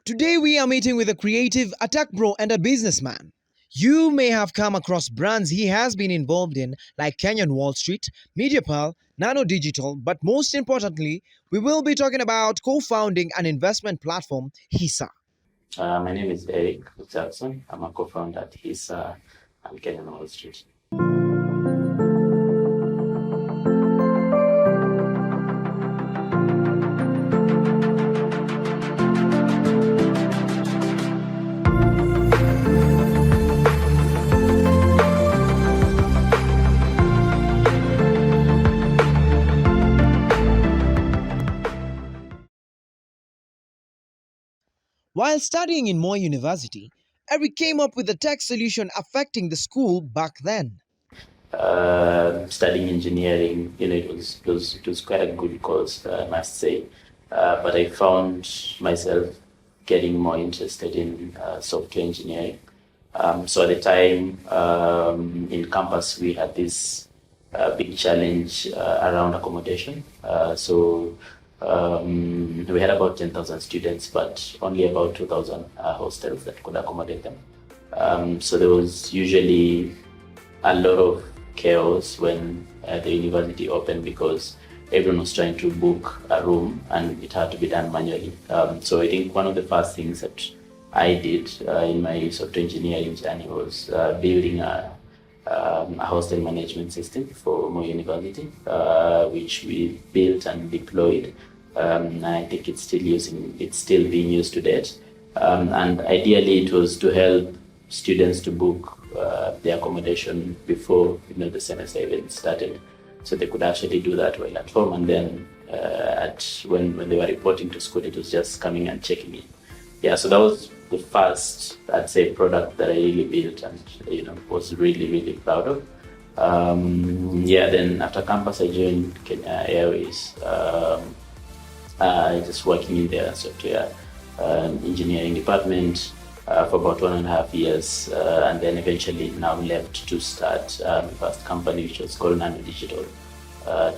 Today we are meeting with a creative, a tech bro and a businessman. You may have come across brands he has been involved in like Kenyan Wall Street, MediaPearl, Nano Digital, but most importantly, we will be talking about co-founding an investment platform, HISA. My name is Eric Jackson. I'm a co-founder at HISA and Kenyan Wall Street. While studying in Moi University, Eric came up with a tech solution affecting the school back then. Studying engineering, it was quite a good course, I must say. But I found myself getting more interested in software engineering. So at the time, in campus, we had this big challenge around accommodation. We had about 10,000 students, but only about 2,000 hostels that could accommodate them. So there was usually a lot of chaos when the university opened because everyone was trying to book a room and it had to be done manually. So I think one of the first things that I did in my software engineering journey was building a hostel management system for Moi University, which we built and deployed. And I think it's still being used to date. And ideally, it was to help students to book their accommodation before the semester even started, so they could actually do that while at home. And then when they were reporting to school, it was just coming and checking in. Yeah, so that was the first, I'd say, product that I really built and was really proud of. Then after campus, I joined Kenya Airways, just working in their software engineering department for about 1.5 years, and then eventually now left to start my first company, which was called Nano Digital,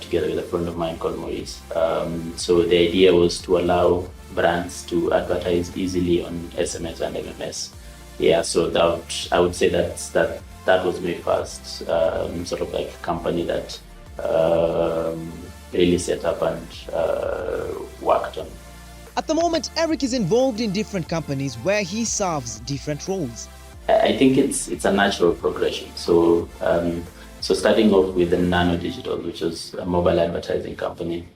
together with a friend of mine called Maurice. So the idea was to allow brands to advertise easily on SMS and MMS. Yeah, so I would say that was my first sort of like company that really set up and worked on. At the moment, Eric is involved in different companies where he serves different roles. I think it's a natural progression. So starting off with the Nano Digital, which was a mobile advertising company,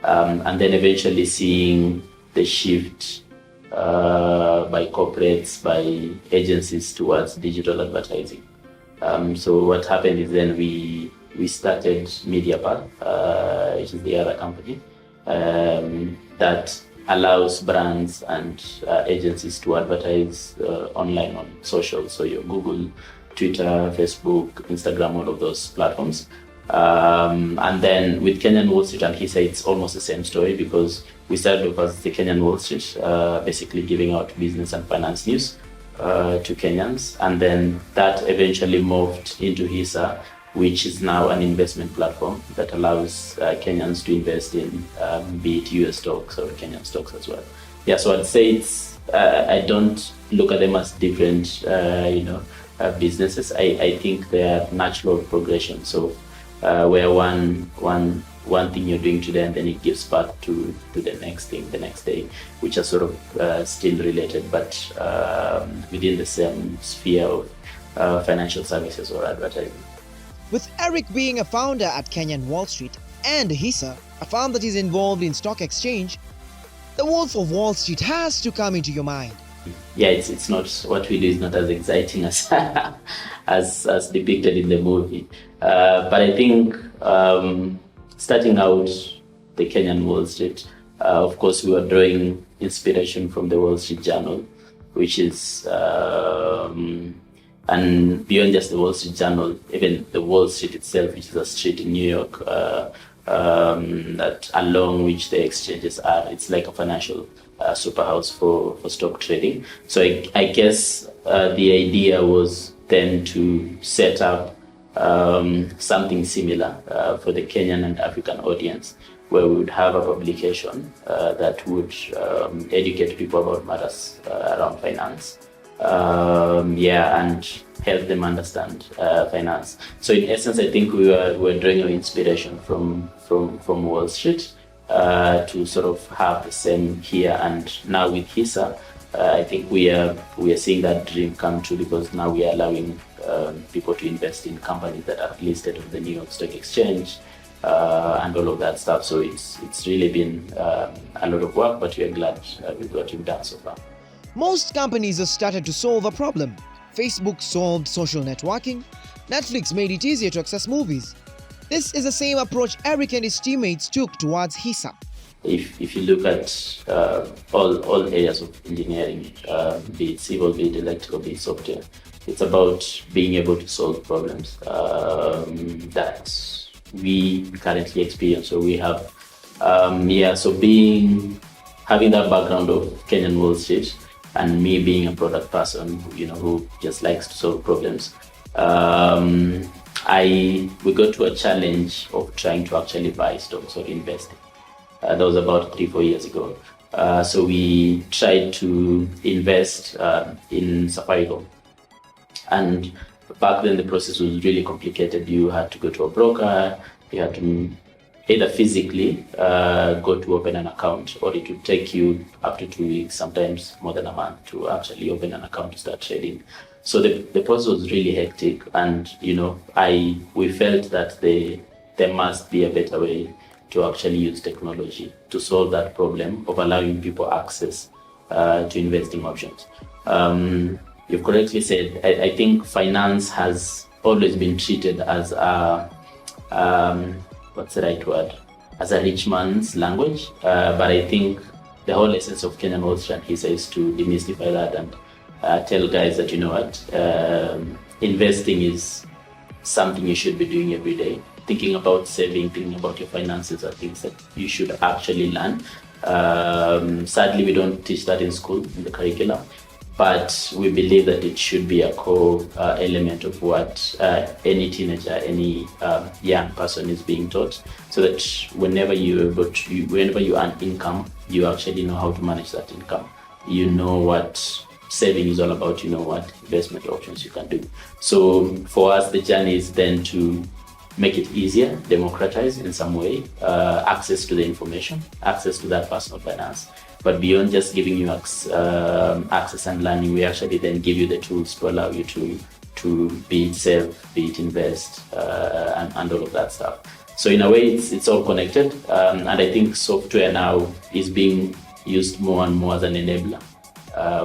and then eventually seeing the shift by corporates, by agencies towards digital advertising. So what happened is then we started MediaPearl, which is the other company that allows brands and agencies to advertise online on social, so your Google, Twitter, Facebook, Instagram, all of those platforms. And then with Kenyan Wall Street and HISA, it's almost the same story because we started off as the Kenyan Wall Street, basically giving out business and finance news to Kenyans. And then that eventually morphed into HISA, which is now an investment platform that allows Kenyans to invest in be it US stocks or Kenyan stocks as well. Yeah, so I'd say I don't look at them as different businesses. I think they are natural progression. So where one thing you're doing today and then it gives birth to the next thing the next day, which are sort of still related, but within the same sphere of financial services or advertising. With Eric being a founder at Kenyan Wall Street and HISA, a firm that is involved in stock exchange, the Wolf of Wall Street has to come into your mind. Yeah, it's not, what we do is not as exciting as as depicted in the movie. But I think starting out the Kenyan Wall Street, of course, we were drawing inspiration from the Wall Street Journal, which is and beyond just the Wall Street Journal, even the Wall Street itself, which is a street in New York, that along which the exchanges are, it's like a financial superhouse for stock trading. So I guess the idea was then to set up something similar for the Kenyan and African audience, where we would have a publication that would educate people about matters around finance. And help them understand finance. So in essence, I think we were drawing our inspiration from Wall Street to sort of have the same here. And now with HISA, I think we are seeing that dream come true, because now we are allowing people to invest in companies that are listed on the New York Stock Exchange and all of that stuff. So it's really been a lot of work, but we are glad with what we've done so far. Most companies have started to solve a problem. Facebook solved social networking. Netflix made it easier to access movies. This is the same approach Eric and his teammates took towards HISA. If you look at all areas of engineering, be it civil, be it electrical, be it software, it's about being able to solve problems that we currently experience. So we have, having that background of Kenyan Wall Street, and me being a product person, who just likes to solve problems, we got to a challenge of trying to actually buy stocks or invest. That was about 3-4 years ago. So we tried to invest in Safaricom. And back then the process was really complicated. You had to go to a broker, you had to either physically go to open an account, or it would take you up to 2 weeks, sometimes more than a month, to actually open an account to start trading. So the process was really hectic, and we felt that there must be a better way to actually use technology to solve that problem of allowing people access to investing options. You've correctly said, I think finance has always been treated as what's the right word? As a rich man's language. But I think the whole essence of Kenyan Wall Street and HISA is to demystify that and tell guys that, investing is something you should be doing every day. Thinking about saving, thinking about your finances are things that you should actually learn. Sadly, we don't teach that in school, in the curriculum. But we believe that it should be a core element of what any teenager, any young person is being taught, so that whenever you earn income, you actually know how to manage that income. You know what saving is all about. You know what investment options you can do. So for us, the journey is then to make it easier, democratize in some way, access to the information, access to that personal finance. But beyond just giving you access and learning, we actually then give you the tools to allow you to be it save, be it invest, and all of that stuff. So in a way, it's all connected, and I think software now is being used more and more as an enabler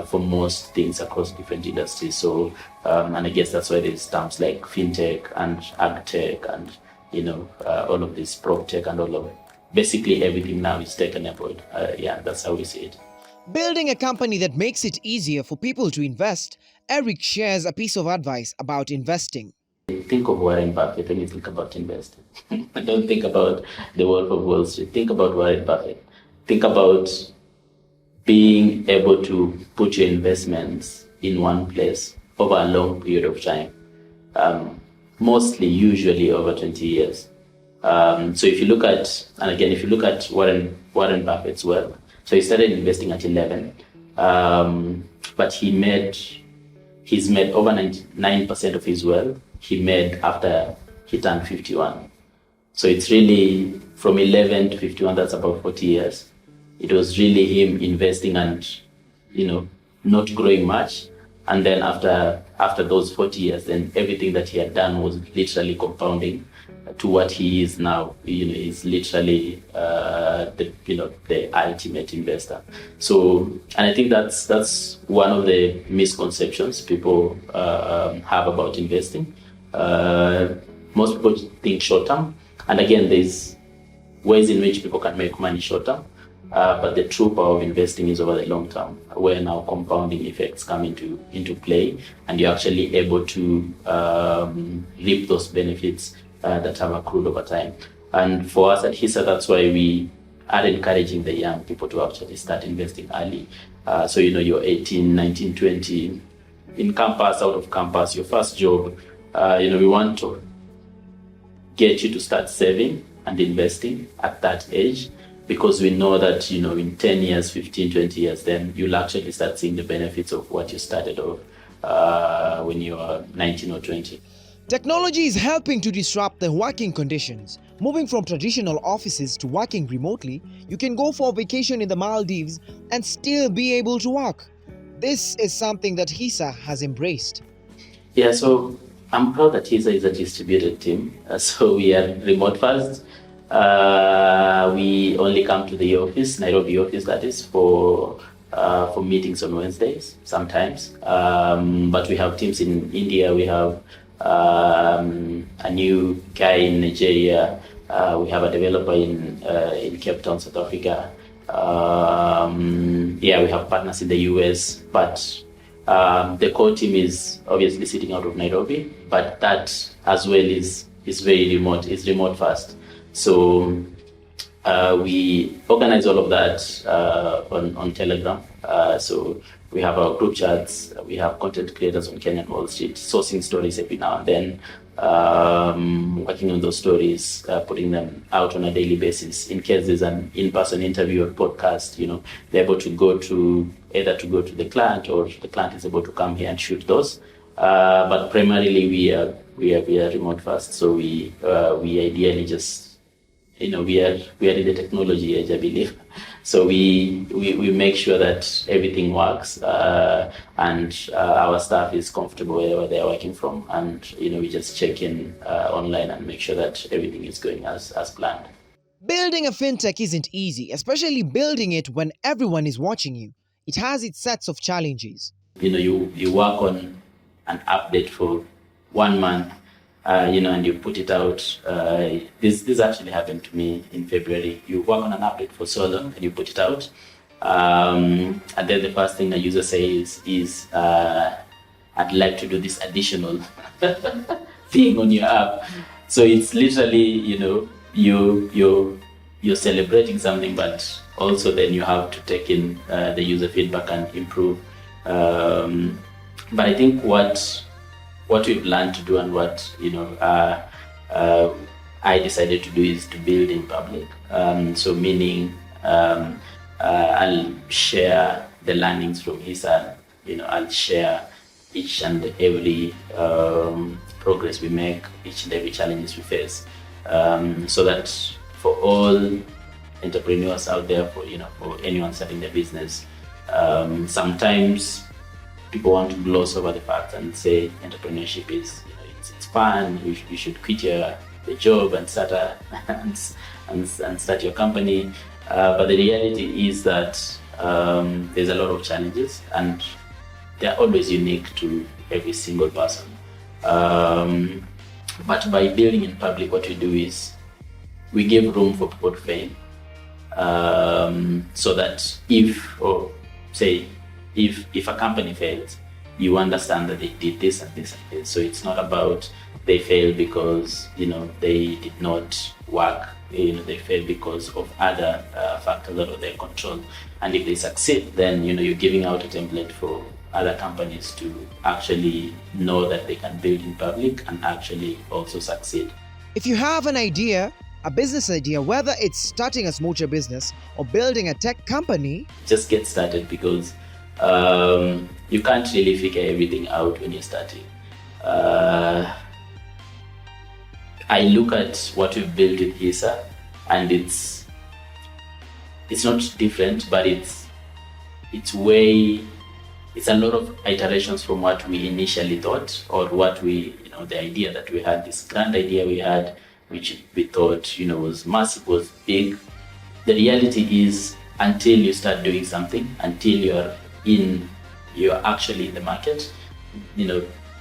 for most things across different industries. So, and I guess that's why there's terms like fintech and agtech and all of this prop tech and all of it. Basically everything now is tech-enabled. That's how we see it. Building a company that makes it easier for people to invest, Eric shares a piece of advice about investing. Think of Warren Buffett when you think about investing. Don't think about the Wolf of Wall Street. Think about Warren Buffett. Think about being able to put your investments in one place over a long period of time, usually over 20 years. So if you look at Warren Buffett's wealth, so he started investing at 11, but he's made over 99% of his wealth he made after he turned 51. So it's really from 11 to 51, that's about 40 years. It was really him investing and, not growing much. And then after those 40 years, then everything that he had done was literally compounding to what he is now. He's literally the ultimate investor. So, and I think that's one of the misconceptions people have about investing. Most people think short term, and again, there's ways in which people can make money short term. But the true power of investing is over the long term, where now compounding effects come into play, and you're actually able to reap those benefits that have accrued over time. And for us at HISA, that's why we are encouraging the young people to actually start investing early. So you're 18, 19, 20, in campus, out of campus, your first job. We want to get you to start saving and investing at that age, because we know that, in 10 years, 15, 20 years, then you'll actually start seeing the benefits of what you started off when you were 19 or 20. Technology is helping to disrupt the working conditions. Moving from traditional offices to working remotely, you can go for a vacation in the Maldives and still be able to work. This is something that HISA has embraced. Yeah, so I'm proud that HISA is a distributed team. So we are remote first. We only come to the office, Nairobi office, that is, for meetings on Wednesdays sometimes. But we have teams in India. We have a new guy in Nigeria. We have a developer in Cape Town, South Africa. We have partners in the US, but the core team is obviously sitting out of Nairobi, but that as well is very remote. It's remote first. So we organize all of that on Telegram. So we have our group chats. We have content creators on Kenyan Wall Street sourcing stories every now and then, working on those stories, putting them out on a daily basis. In case there's an in-person interview or podcast, they're able to go to the client, or the client is able to come here and shoot those. But primarily we are remote first. So we ideally just, we are in the technology age, I believe. So we make sure that everything works, and our staff is comfortable wherever they are working from, and we just check in online and make sure that everything is going as planned. Building a fintech isn't easy, especially building it when everyone is watching you. It has its sets of challenges. You work on an update for 1 month, and you put it out. This actually happened to me in February. You work on an update for so long and you put it out, and then the first thing the user says is, I'd like to do this additional thing on your app. So it's literally, you're celebrating something, but also then you have to take in the user feedback and improve. But I think what we've learned to do, and what I decided to do, is to build in public. So meaning I'll share the learnings from HISA. I'll share each and every progress we make, each and every challenges we face, so that for all entrepreneurs out there, for anyone starting their business, sometimes people want to gloss over the fact and say entrepreneurship is, it's fun. You should quit your job and start and start your company. But the reality is that there's a lot of challenges, and they're always unique to every single person. But by building in public, what we do is we give room for people to fail, so that if a company fails, you understand that they did this and this and this. So it's not about they failed because they did not work. They failed because of other factors out of their control. And if they succeed, then you're giving out a template for other companies to actually know that they can build in public and actually also succeed. If you have an idea, a business idea, whether it's starting a smoocher business or building a tech company, just get started, because you can't really figure everything out when you're starting. I look at what we've built with HISA, and it's not different, but it's a lot of iterations from what we initially thought, or what the idea that we had, this grand idea we had, which we thought was massive, was big. The reality is, until you start doing something, until you're actually in the market,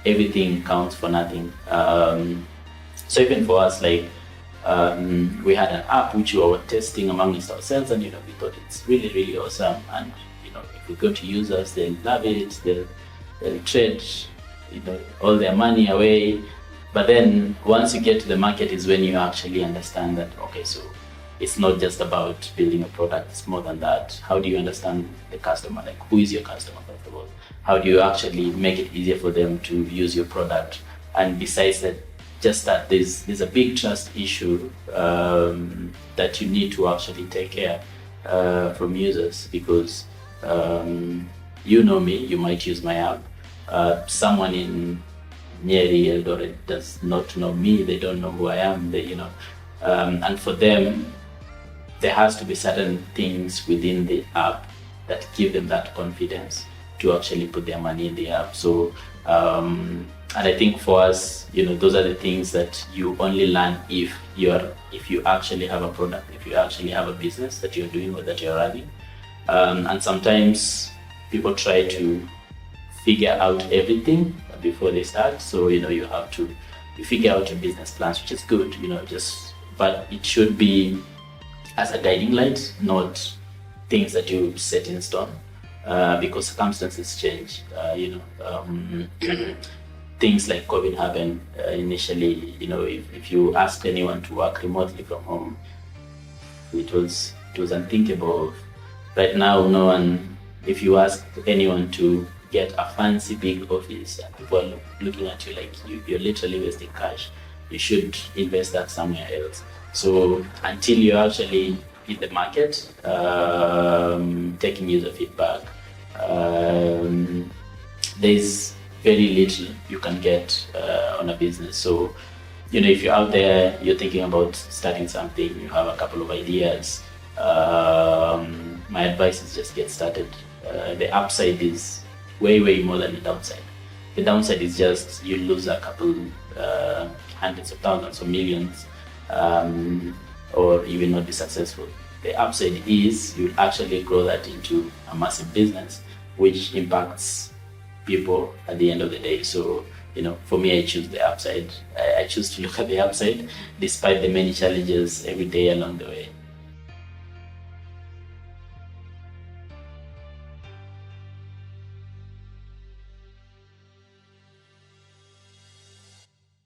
everything counts for nothing. So even for us, like, we had an app which we were testing amongst ourselves, and we thought it's really, really awesome, and if we're going to use us, they'll love it, they'll trade all their money away. But then once you get to the market is when you actually understand that, okay, so it's not just about building a product, it's more than that. How do you understand the customer? Like, who is your customer, first of all? How do you actually make it easier for them to use your product? And besides that, just that there's a big trust issue that you need to actually take care from users, because you know me, you might use my app. Someone in Nyeri, Eldoret does not know me, they don't know who I am, and for them, there has to be certain things within the app that give them that confidence to actually put their money in the app. So, and I think for us, those are the things that you only learn if you actually have a product, if you actually have a business that you're doing or that you're running. And sometimes people try to figure out everything before they start. So, you figure out your business plans, which is good, but it should be as a guiding light, not things that you set in stone, because circumstances change. Things like COVID happened initially. If you asked anyone to work remotely from home, it was unthinkable. Right now, no one. If you ask anyone to get a fancy big office, people are looking at you like you're literally wasting cash. You should invest that somewhere else. So until you're actually in the market, taking user feedback, there's very little you can get on a business. So, if you're out there, you're thinking about starting something, you have a couple of ideas, my advice is just get started. The upside is way more than the downside. The downside is just you lose a couple hundreds of thousands or millions, or you will not be successful. The upside is you'll actually grow that into a massive business, which impacts people at the end of the day. So, for me, I choose the upside. I choose to look at the upside despite the many challenges every day along the way.